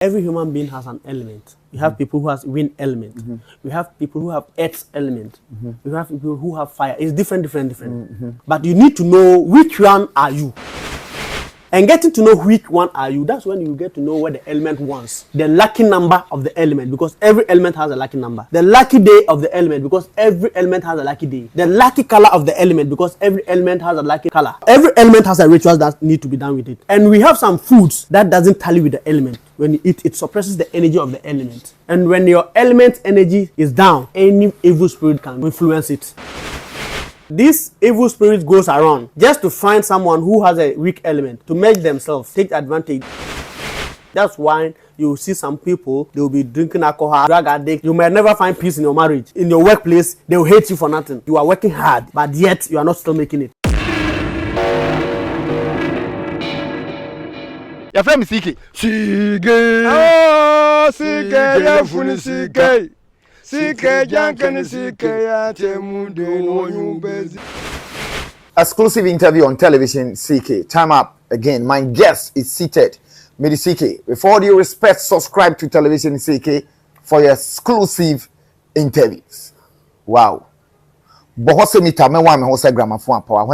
Every human being has an element. We have people who have wind element. We have people who have earth element. We have people who have fire. It's different. But you need to know which one are you. And getting to know which one are you, that's when you get to know what the element wants. The lucky number of the element, because every element has a lucky number. The lucky day of the element, because every element has a lucky day. The lucky color of the element, because every element has a lucky color. Every element has a ritual that need to be done with it. And we have some foods that doesn't tally with the element. When you eat, it suppresses the energy of the element. And when your element energy is down, any evil spirit can influence it. This evil spirit goes around just to find someone who has a weak element to make themselves take advantage. That's why you see some people, they will be drinking alcohol, drug addict. You might never find peace in your marriage. In your workplace, they will hate you for nothing. You are working hard, but yet you are not still making it. Your friend is CK. CK. Oh, CK, ya funi CK. Exclusive interview on television, CK. Time up again. My guest is seated. Midi CK. With all due respect, subscribe to television CK for your exclusive interviews. Wow. When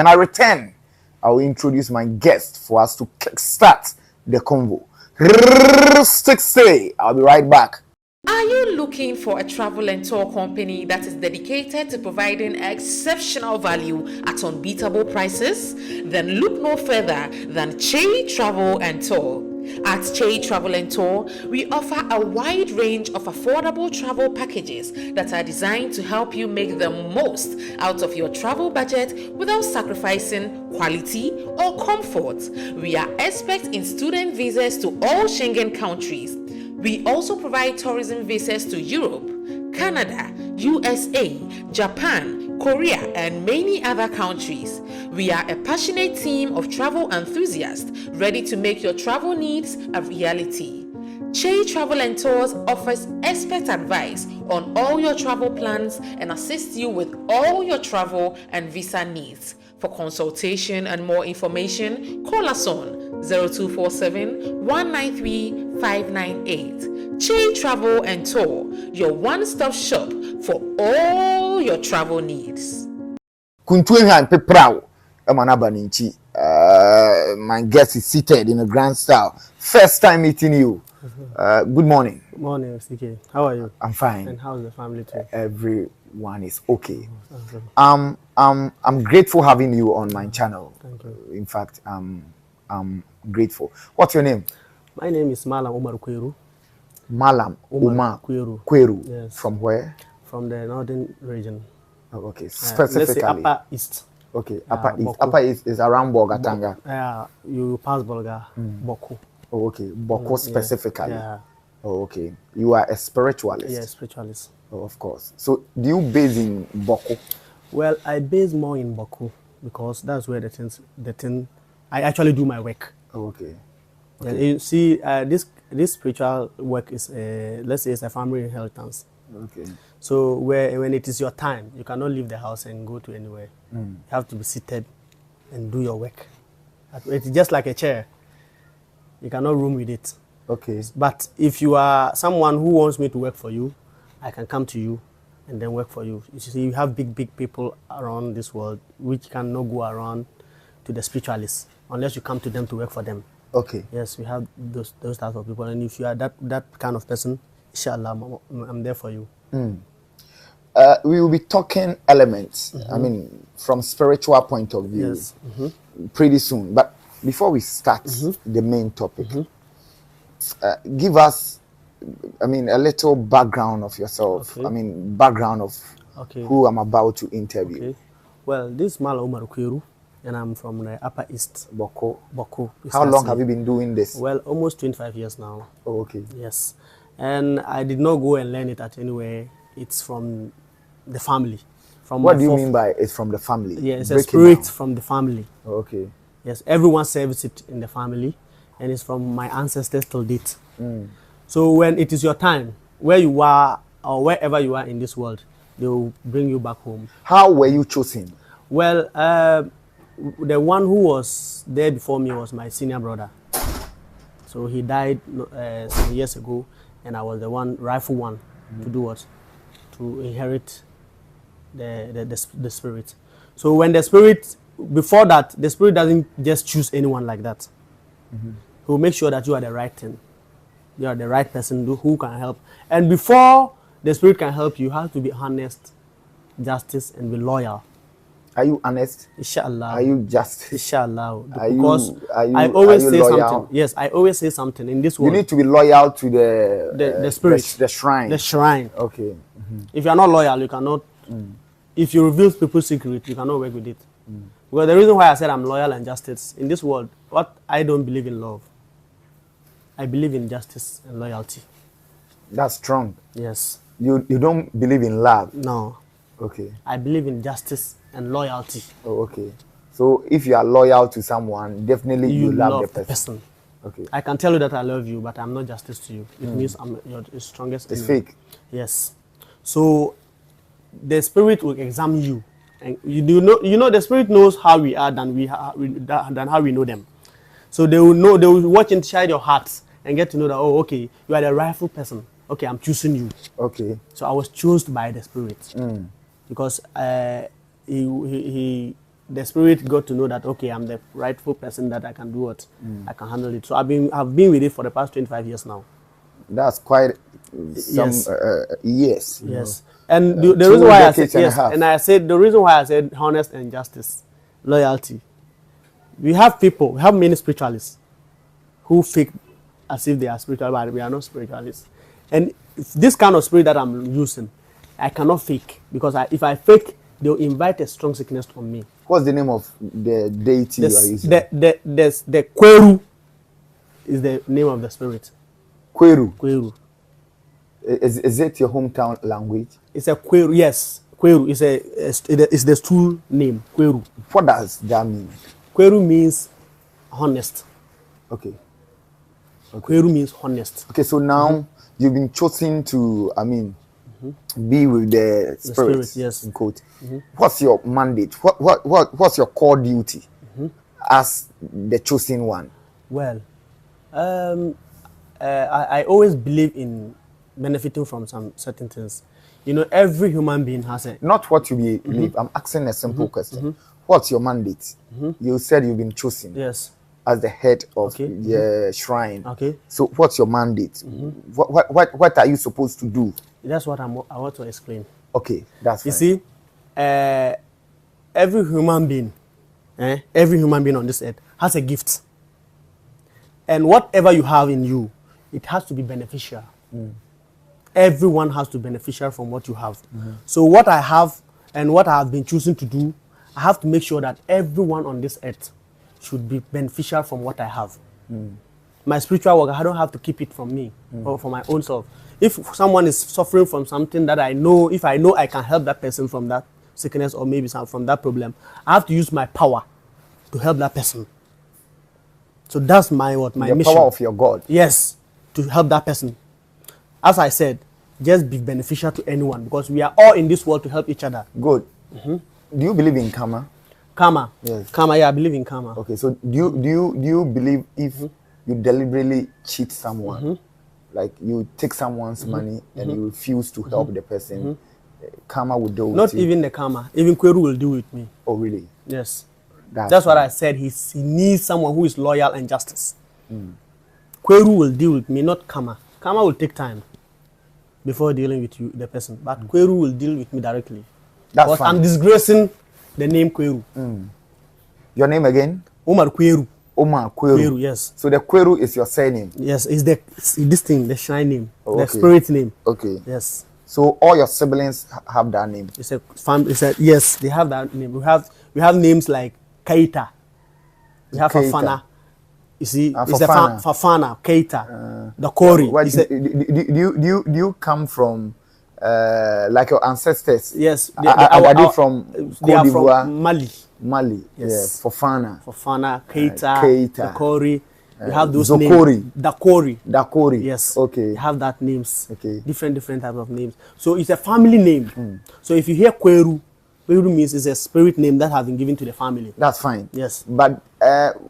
I return, I will introduce my guest for us to kickstart the convo. I'll be right back. Are you looking for a travel and tour company that is dedicated to providing exceptional value at unbeatable prices? Then look no further than Che Travel and Tour. At Che Travel and Tour, we offer a wide range of affordable travel packages that are designed to help you make the most out of your travel budget without sacrificing quality or comfort. We are experts in student visas to all Schengen countries. We also provide tourism visas to Europe, Canada, USA, Japan, Korea, and many other countries. We are a passionate team of travel enthusiasts ready to make your travel needs a reality. Che Travel and Tours offers expert advice on all your travel plans and assists you with all your travel and visa needs. For consultation and more information, call us on 0247-193-598. Che Travel and Tour, your one-stop shop for all your travel needs. Kuntuenhan Peprao, Emanabaninchi. My guest is seated in a grand style. First time meeting you. Good morning. Good morning, CK. How are you? I'm fine. And how's the family too? Everyone is okay. I'm grateful having you on my channel. Thank you. In fact, I'm grateful. What's your name? My name is Malam Umar Kweru. Malam Umar Kweru. Yes. From where? From the northern region. Oh, okay. Specifically. Let's say Upper East. Okay. Upper East. Upper East is around Bolgatanga. You pass Bolga. Boku. Oh, okay. Boko specifically. Yeah. Oh, okay. You are a spiritualist. Yeah, spiritualist. Oh, of course. So, do you base in Boko? Well, I base more in Boku because that's where the thing I actually do my work. Oh, okay. Yeah, you see, this spiritual work is let's say it's a family inheritance. Okay. So when it is your time, you cannot leave the house and go to anywhere. You have to be seated and do your work. It's just like a chair. You cannot roam with it. Okay. But if you are someone who wants me to work for you, I can come to you and then work for you. You see, you have big people around this world which cannot go around to the spiritualists unless you come to them to work for them. Okay. Yes, we have those types of people, and if you are that kind of person, inshallah, I'm there for you. We will be talking elements. I mean, from spiritual point of view, Yes. pretty soon. But before we start the main topic, give us, I mean, a little background of yourself. Okay. I mean, background of who I'm about to interview. Okay. Well, this is Malam Umar Kweru, and I'm from the Upper East. Boko. East How long Asia. have you been doing this? Well, almost 25 years now. Oh, okay. Yes. And I did not go and learn it at anywhere. It's from the family. What do you mean by it's from the family? Yeah, it's a spirit from the family. Oh, okay. Yes, everyone serves it in the family, and it's from my ancestors till date. So when it is your time, where you are or wherever you are in this world, they will bring you back home. How were you chosen? Well, the one who was there before me was my senior brother. So he died some years ago, and I was the rightful one to do what? To inherit the spirit. So when the spirit, before that, the spirit doesn't just choose anyone like that. He will make sure that you are the right thing. You are the right person who can help. And before the spirit can help you, you have to be honest, justice, and be loyal. Are you honest? Inshallah. Are you just? Inshallah. Are Because you, I always are you say loyal? something. Yes, I always say something in this world. You need to be loyal to the spirit. the shrine. The shrine. Okay. If you are not loyal, you cannot. If you reveal people's secret, you cannot work with it. Because the reason why I said I'm loyal and justice in this world, what I don't believe in love. I believe in justice and loyalty. That's strong. Yes. You don't believe in love. No. Okay. I believe in justice and loyalty. Oh, okay. So if you are loyal to someone, definitely you love the person. Okay. I can tell you that I love you, but I'm not justice to you. It means I'm your strongest It's enemy. fake. Yes. So the spirit will examine you, and you know the spirit knows how we are than how we know them. So they will know. They will watch inside your heart and get to know that, oh, okay, you are the rightful person. Okay, I'm choosing you. Okay. So I was chosen by the spirit because the spirit got to know that, okay, I'm the rightful person, that I can do what I can handle it. So I've been with it for the past 25 years now. That's quite some years. Yes. And the reason why I said yes, and I said the reason why I said honest and justice, loyalty. We have many spiritualists who fake as if they are spiritual, but we are not spiritualists. And this kind of spirit that I'm using, I cannot fake, because if I fake, they'll invite a strong sickness on me. What's the name of the deity you are using? The Kweru is the name of the spirit. Kweru. Kweru. Is it your hometown language? It's a Kweru, yes. Kweru is the stool name, Kweru. What does that mean? Kweru means honest. Okay. Kweru means honest. Okay, so now you've been chosen to, be with the spirit, yes. in quote. What's your mandate? What's your core duty as the chosen one? Well, I always believe in benefiting from some certain things. You know, every human being has a... Not what you believe. I'm asking a simple question. What's your mandate? You said you've been chosen. Yes. As the head of the shrine. Okay. So what's your mandate? What are you supposed to do? That's what I want to explain. Okay, that's fine. You see, every human being on this earth has a gift. And whatever you have in you, it has to be beneficial. Everyone has to beneficial from what you have. So what I have and what I have been choosing to do, I have to make sure that everyone on this earth should be beneficial from what I have. My spiritual work, I don't have to keep it from me or for my own self. If someone is suffering from something that I know, if I know I can help that person from that sickness or maybe from that problem, I have to use my power to help that person. So that's my mission. The power of your God. Yes, to help that person. As I said, just be beneficial to anyone, because we are all in this world to help each other. Good. Do you believe in karma? Karma. Yes. Karma, yeah, I believe in karma. Okay, so do you believe if you deliberately cheat someone, like you take someone's money and you refuse to help the person, karma will deal with you? Not even the karma, even Kweru will deal with me. Oh, really? Yes. That's what I said. He needs someone who is loyal and justice. Kweru will deal with me, not karma. Karma will take time before dealing with you, the person. But Kweru will deal with me directly. That's because fine. I'm disgracing the name Kweru. Your name again? Omar Kweru. Omar Kweru. Kweru, yes. So the Kweru is your surname? Yes, it's this thing, the shrine name, Oh, the okay. spirit name. Okay. Yes. So all your siblings have that name? It's a family. Yes, they have that name. We have names like Keita. We have Keita. Fafana. You see, it's Fafana. Fafana, Keita, Dakori. Do you come from like your ancestors? Yes, are they from they are Côte d'Ivoire? from Mali. Mali. Yes. Yes. Fafana. Fafana, Keita, Keita. Dakori. We have those Zokori. names. Dakori. Dakori. Yes. Okay. We have that names. Okay. Different types of names. So it's a family name. So if you hear Kweru, Kweru means it's a spirit name that has been given to the family. That's fine. Yes. But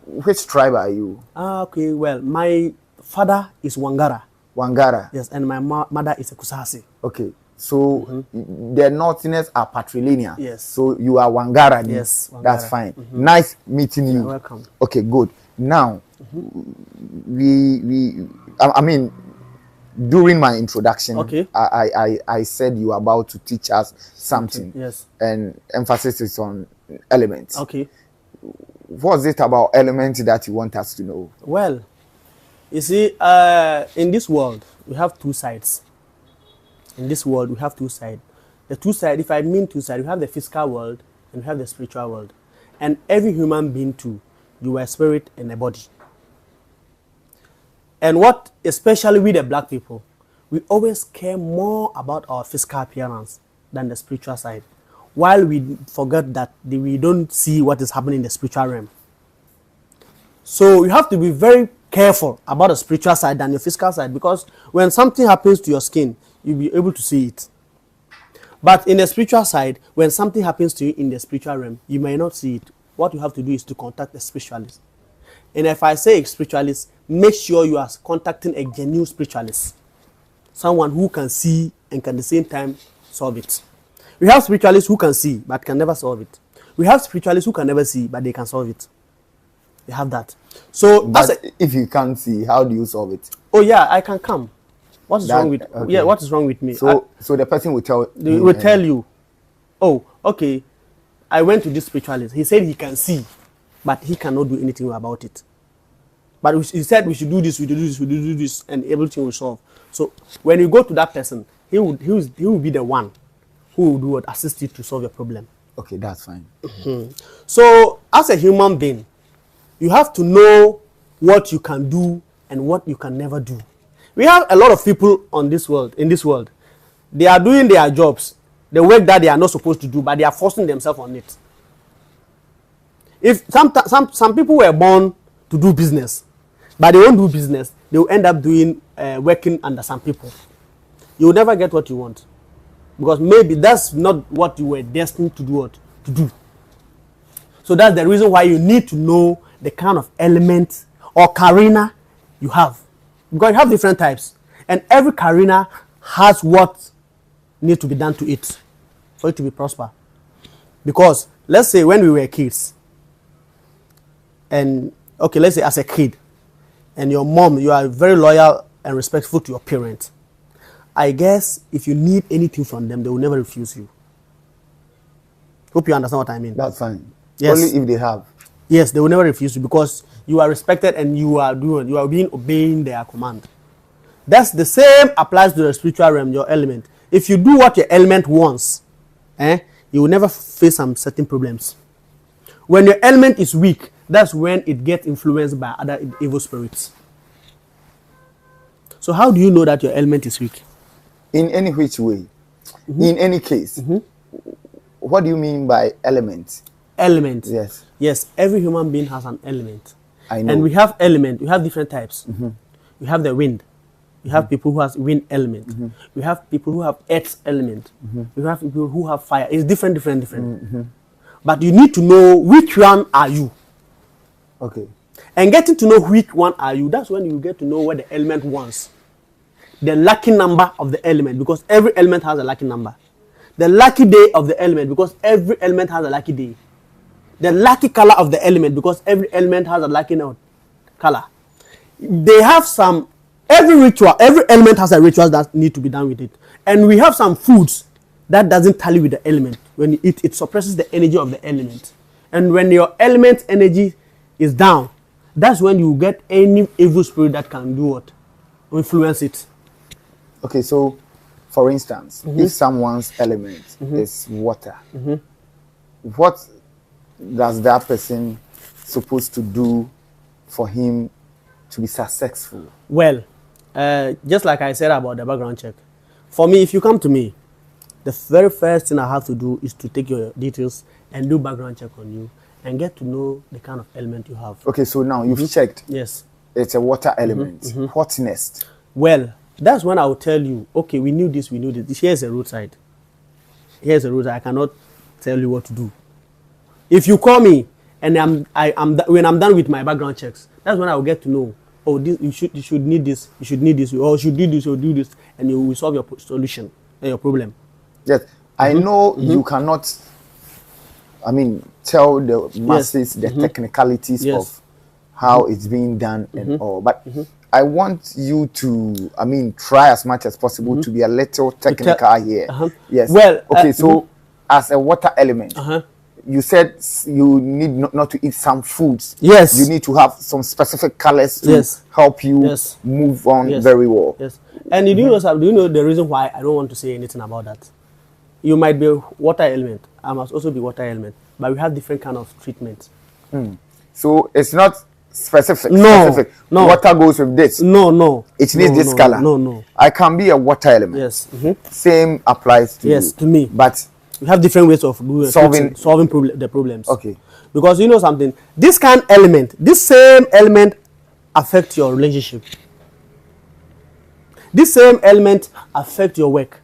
which tribe are you? Okay. Well, my father is Wangara. Wangara. Yes, and my mother is a Kusasi. Okay. So the Northerners are patrilineal. Yes. So you are Wangara. Yes, Wangara. That's fine. Nice meeting you. You're welcome. Okay, good. Now, I mean, during my introduction, okay, I said you are about to teach us something. Yes. And emphasis is on elements. Okay. What's it about elements that you want us to know? Well, you see, in this world, we have two sides. In this world, we have two sides. The two sides, if I mean two sides, we have the physical world and we have the spiritual world. And every human being too, you are a spirit and a body. And what, especially with the black people, we always care more about our physical appearance than the spiritual side. While we forget that we don't see what is happening in the spiritual realm. So you have to be very careful about the spiritual side than your physical side, because when something happens to your skin, you'll be able to see it. But in the spiritual side, when something happens to you in the spiritual realm, you may not see it. What you have to do is to contact a spiritualist. And if I say a spiritualist, make sure you are contacting a genuine spiritualist. Someone who can see and can at the same time solve it. We have spiritualists who can see but can never solve it. We have spiritualists who can never see but they can solve it. They have that. So but if you can't see, how do you solve it? Oh yeah, I can come. What is wrong with what is wrong with me? So the person will tell you, oh, okay, I went to this spiritualist. He said he can see, but he cannot do anything about it. But he said we should do this, we do this, and everything will solve. So when you go to that person, he will be the one who will do what, assist you to solve your problem. Okay, that's fine. So as a human being, you have to know what you can do and what you can never do. We have a lot of people in this world. They are doing their jobs, the work that they are not supposed to do, but they are forcing themselves on it. If some people were born to do business, but they won't do business, they will end up doing working under some people. You will never get what you want, because maybe that's not what you were destined to do. So that's the reason why you need to know the kind of element or karina you have. Because you have different types. And every karina has what needs to be done to it for it to be prosper. Because let's say when we were kids, and okay, let's say as a kid, and your mom, you are very loyal and respectful to your parents. I guess if you need anything from them, they will never refuse you. Hope you understand what I mean. That's fine. Yes. Only if they have. Yes, they will never refuse you because you are respected and you are obeying their command. That's the same applies to the spiritual realm, your element. If you do what your element wants, you will never face some certain problems. When your element is weak, that's when it gets influenced by other evil spirits. So how do you know that your element is weak? In any which way, in any case, what do you mean by element? Element. Yes. Yes, every human being has an element. I know. And we have element, we have different types. We have the wind. We have people who have wind element. We have people who have earth element. We have people who have fire. It's different. But you need to know which one are you. Okay. And getting to know which one are you, that's when you get to know what the element wants. The lucky number of the element, because every element has a lucky number. The lucky day of the element, because every element has a lucky day. The lucky color of the element, because every element has a lucky color. They have every element has a ritual that need to be done with it. And we have some foods that doesn't tally with the element. When you eat, it suppresses the energy of the element. And when your element energy is down, that's when you get any evil spirit that can do what? Influence it. Okay, so for instance, if someone's element is water, what does that person supposed to do for him to be successful? Well, just like I said about the background check, for me, if you come to me, the very first thing I have to do is to take your details and do background check on you and get to know the kind of element you have. Okay, so now you've checked. Yes. It's a water element. What's next? Well, that's when I will tell you, okay, we knew this. Here's a roadside. I cannot tell you what to do. If you call me and when I'm done with my background checks, that's when I will get to know oh, this you should need this, or you should do this, or do this, and you will solve your solution, your problem. Yes, I know you cannot. I mean, tell the masses the technicalities of how it's being done and all, but I want you to, I mean, try as much as possible to be a little technical here. Yes. Well, okay. So, as a water element, you said you need not to eat some foods. Yes. You need to have some specific colors to help you move on very well. Yes. And do you know the reason why I don't want to say anything about that? You might be water element. I must also be water element. But we have different kind of treatment. So it's not specific. No. Water goes with this. No. It needs this color. No. I can be a water element. Yes. Same applies to you. Yes, to me. But we have different ways of solving the problems. Okay. Because you know something, this same element affects your relationship. This same element affects your work.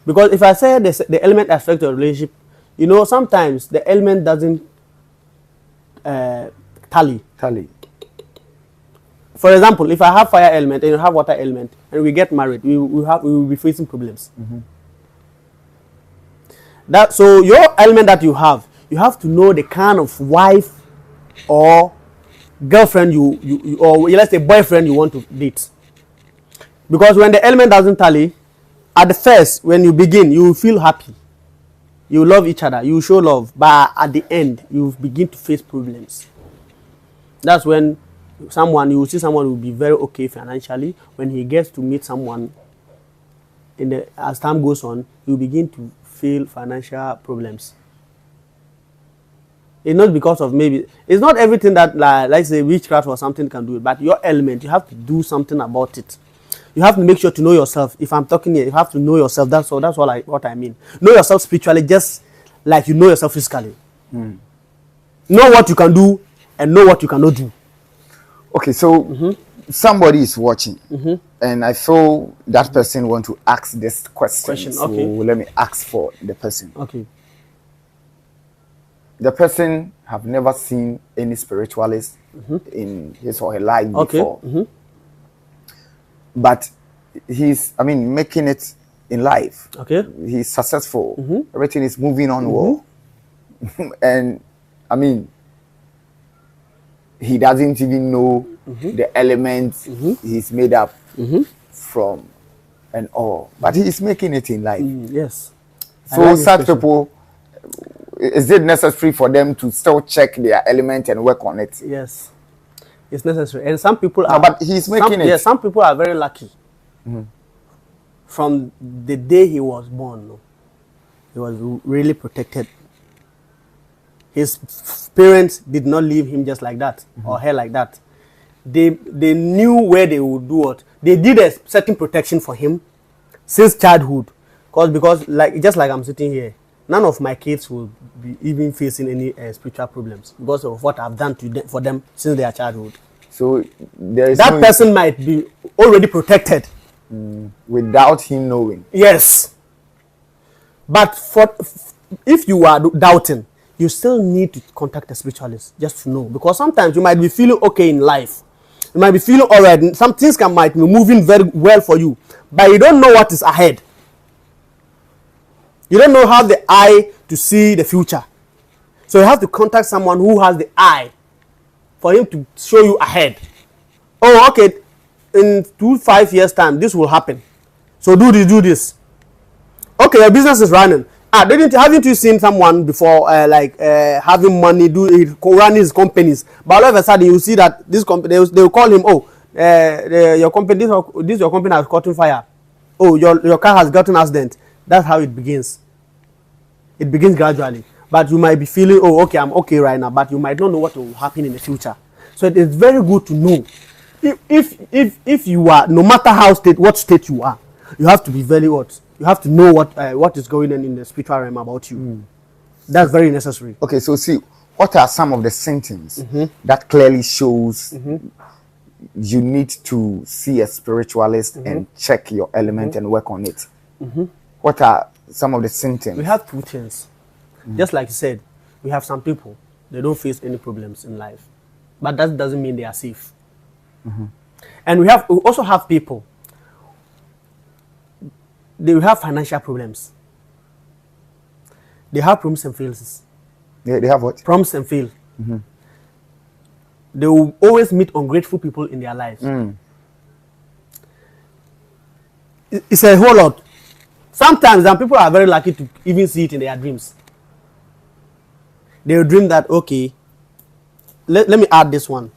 Because if I say the element affects your relationship, you know, sometimes the element doesn't tally. For example, if I have fire element and you have water element and we get married, we will be facing problems. So your element that you have to know the kind of wife or girlfriend you or let's say boyfriend you want to date. Because when the element doesn't tally, at the first, when you begin, you will feel happy. You love each other, you show love, but at the end, you begin to face problems. That's when you will see someone who will be very okay financially. When he gets to meet someone, as time goes on, he will begin to feel financial problems. It's not because of it's not everything that, like say, witchcraft or something can do it, but your element, you have to do something about it. You have to make sure to know yourself. If I'm talking here, you have to know yourself. That's what I mean. Know yourself spiritually, just like you know yourself physically. Know what you can do and know what you cannot do. Okay, so somebody is watching, and I feel that person want to ask this question. So let me ask for the person. Okay. The person have never seen any spiritualist in his or her life before. But he's, making it in life. Okay. He's successful. Everything is moving on well. And, he doesn't even know the elements he's made up from and all. But he's making it in life. Yes. So such people, is it necessary for them to still check their element and work on it? Yes. It's necessary. And some people are... but he's making it. Yeah, some people are very lucky. From the day he was born, he was really protected. His parents did not leave him just like that or her like that. They knew where they would do what. They did a certain protection for him since childhood. Because just like I'm sitting here, none of my kids will be even facing any spiritual problems because of what I've done for them since their childhood. So there is that person might be already protected without him knowing. Yes, but if you are doubting, you still need to contact a spiritualist just to know, because sometimes you might be feeling okay in life, you might be feeling alright, some things might be moving very well for you, but you don't know what is ahead. You don't know how the eye to see the future. So you have to contact someone who has the eye for him to show you ahead. Oh, okay, in 5 years time, this will happen. So do this. Okay, your business is running. Haven't you seen someone before, having money, run his companies? But all of a sudden, you see that this company, they will call him, your company, your company has caught on fire. Oh, your car has gotten accident. That's how it begins. It begins gradually. But you might be feeling, oh, okay, I'm okay right now. But you might not know what will happen in the future. So it is very good to know. If you are, no matter what state you are, you have to be very what? You have to know what is going on in the spiritual realm about you. That's very necessary. Okay, so see, what are some of the symptoms that clearly shows you need to see a spiritualist and check your element and work on it? What are some of the symptoms? We have two things. Just like you said, we have some people, they don't face any problems in life. But that doesn't mean they are safe. And we also have people. They will have financial problems. They have problems and failures. They have what? Problems and fail. They will always meet ungrateful people in their lives. It's a whole lot. Sometimes some people are very lucky to even see it in their dreams. They will dream that, okay, let me add this one.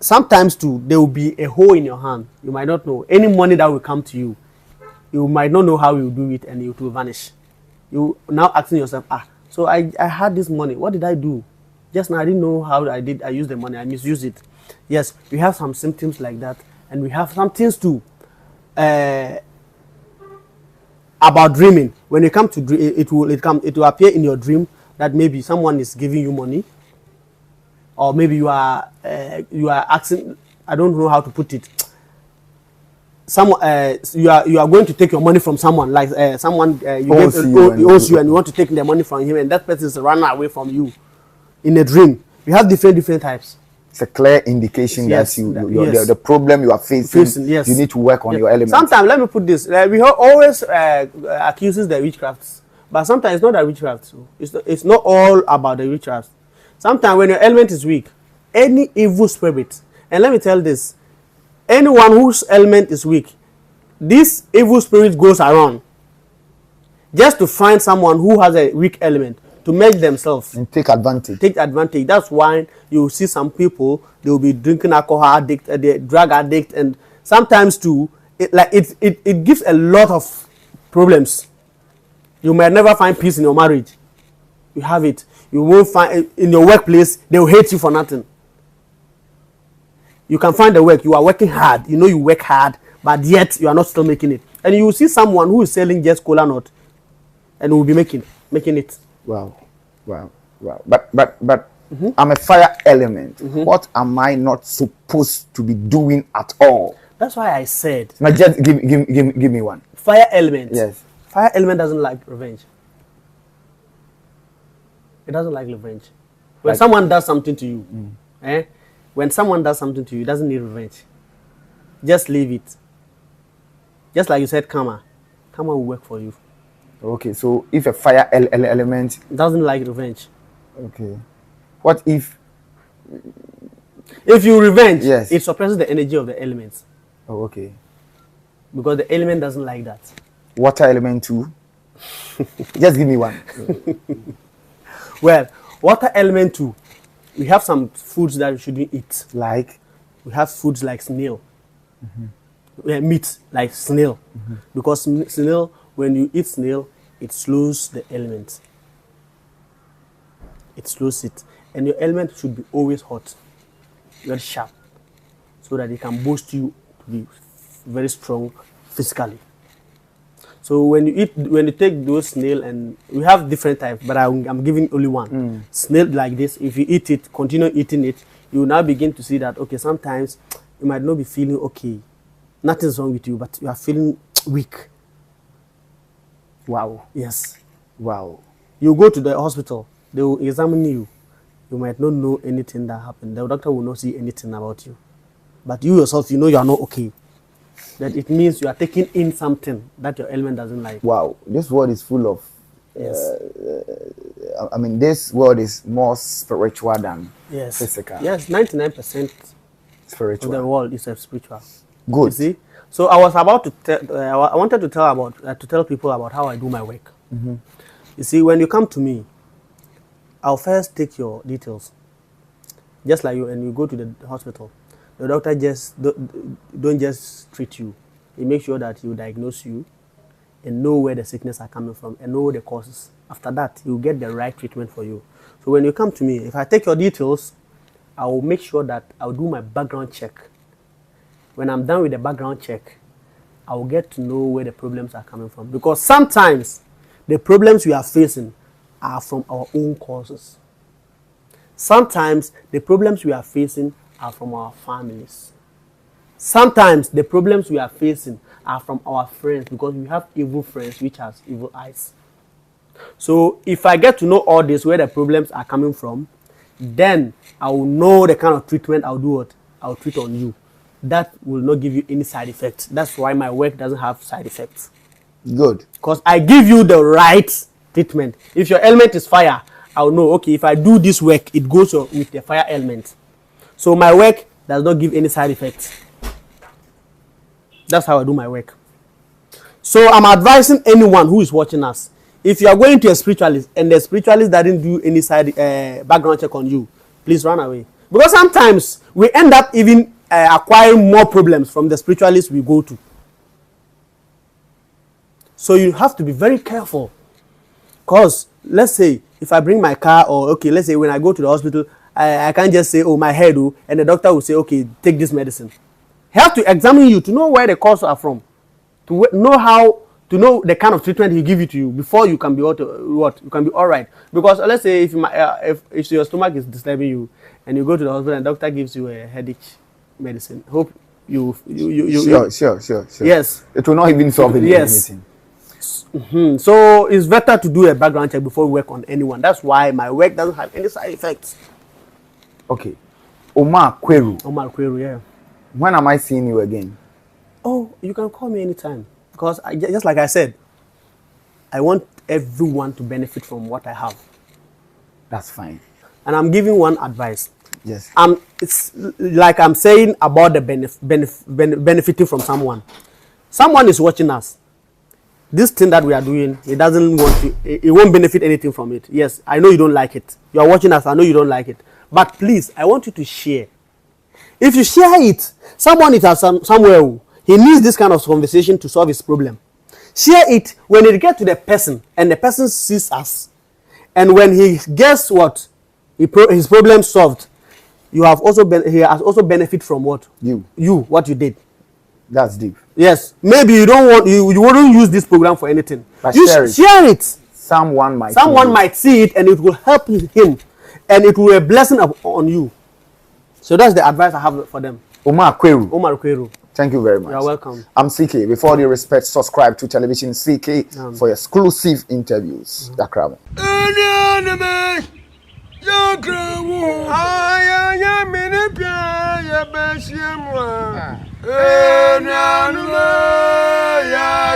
Sometimes too, there will be a hole in your hand. You might not know. Any money that will come to you, you might not know how you do it, and it will vanish. You now asking yourself, so I had this money. What did I do? Just now I didn't know how I used the money. I misused it. Yes, we have some symptoms like that, and we have some things too. About dreaming. When you come to dream, it will appear in your dream that maybe someone is giving you money, or maybe you are asking. I don't know how to put it. Someone you are going to take your money from someone, like someone owes you and you want to take the money from him, and that person is running away from you in a dream. We have different types. It's a clear indication that the problem you are facing, yes. You need to work on your elements. Sometimes, let me put this, we always accuses the witchcrafts, but sometimes it's not the witchcraft. So it's not all about the witchcraft. Sometimes when your element is weak, any evil spirit, and let me tell this, anyone whose element is weak, this evil spirit goes around just to find someone who has a weak element, to make themselves and take advantage. That's why you see some people, they will be drinking alcohol addict, they drug addict, and sometimes too, it gives a lot of problems. You might never find peace in your marriage. You have it. You won't find in your workplace. They will hate you for nothing. You can find the work. You are working hard. You know you work hard, but yet you are not still making it. And you will see someone who is selling just cola nut, and will be making it. Wow. But I'm a fire element. What am I not supposed to be doing at all? That's why I said. Now just give me one. Fire element. Yes. Fire element doesn't like revenge. It doesn't like revenge. When someone does something to you, when someone does something to you, it doesn't need revenge. Just leave it. Just like you said, karma will work for you. Okay, so if a fire element doesn't like revenge. Okay. What if you revenge? Yes. It suppresses the energy of the elements. Oh, okay. Because the element doesn't like that. Water element too. Just give me one. Well, water element too. We have some foods that we shouldn't eat. Like? We have foods like snail. Meat like snail. Because snail, when you eat snail, it slows the element. It slows it. And your element should be always hot, very sharp, so that it can boost you to be very strong physically. So when you take those snail, and we have different types, but I'm giving only one. Snail like this, if you eat it, continue eating it, you will now begin to see that, okay, sometimes you might not be feeling okay. Nothing's wrong with you, but you are feeling weak. Wow. Yes. Wow. You go to the hospital, they will examine you. You might not know anything that happened. The doctor will not see anything about you. But you yourself, you know you are not okay. That it means you are taking in something that your element doesn't like. Wow. This world is full of... Yes. This world is more spiritual than physical. Yes, 99% spiritual. of the world is spiritual. Good. You see? So I was about to tell, I wanted to tell people about how I do my work. You see, when you come to me, I'll first take your details. Just like you, and you go to the hospital. The doctor just don't just treat you. He makes sure that he diagnose you and know where the sickness are coming from and know the causes. After that, you get the right treatment for you. So when you come to me, if I take your details, I will make sure that I'll do my background check. When I'm done with the background check, I will get to know where the problems are coming from. Because sometimes the problems we are facing are from our own causes. Sometimes the problems we are facing are from our families. Sometimes the problems we are facing are from our friends, because we have evil friends which has evil eyes. So if I get to know all this, where the problems are coming from, then I will know the kind of treatment I'll do. I'll treat on you. that will not give you any side effects. That's why my work doesn't have side effects. Good. Because I give you the right treatment. If your element is fire, I'll know, okay, if I do this work, it goes with the fire element. So my work does not give any side effects. That's how I do my work. So I'm advising anyone who is watching us, if you are going to a spiritualist and the spiritualist doesn't do any side background check on you, please run away. Because sometimes we end up even acquiring more problems from the spiritualists we go to. So you have to be very careful. Because let's say if I bring my car, or okay, let's say when I go to the hospital, I can't just say, oh, my head, oh, and the doctor will say, okay, take this medicine. He has to examine you to know where the causes are from, to know the kind of treatment he give it to you before you can be you can be all right. Because let's say if your stomach is disturbing you and you go to the hospital and the doctor gives you a headache medicine, hope you Sure. Yes. It will not even solve anything. So it's better to do a background check before we work on anyone. That's why my work doesn't have any side effects. Okay. Omar Kweru, yeah. When am I seeing you again? Oh, you can call me anytime. Because just like I said, I want everyone to benefit from what I have. That's fine. And I'm giving one advice. Yes. It's like I'm saying about the benefiting from someone. Someone is watching us. This thing that we are doing, it doesn't want to, it won't benefit anything from it. Yes, I know you don't like it. You are watching us, I know you don't like it. But please, I want you to share. If you share it, someone is somewhere, he needs this kind of conversation to solve his problem. Share it when it gets to the person and the person sees us. And when he gets what? His problem solved, he has also benefit from what? What you did. That's deep. Yes. Maybe you don't want, you wouldn't use this program for anything. But you share it. Someone might see it and it will help him. And it will be a blessing on you. So that's the advice I have for them. Omar Kweru. Thank you very much. You're welcome. I'm CK. With all due respect, subscribe to Television CK for exclusive interviews. Dakramo. Yeah.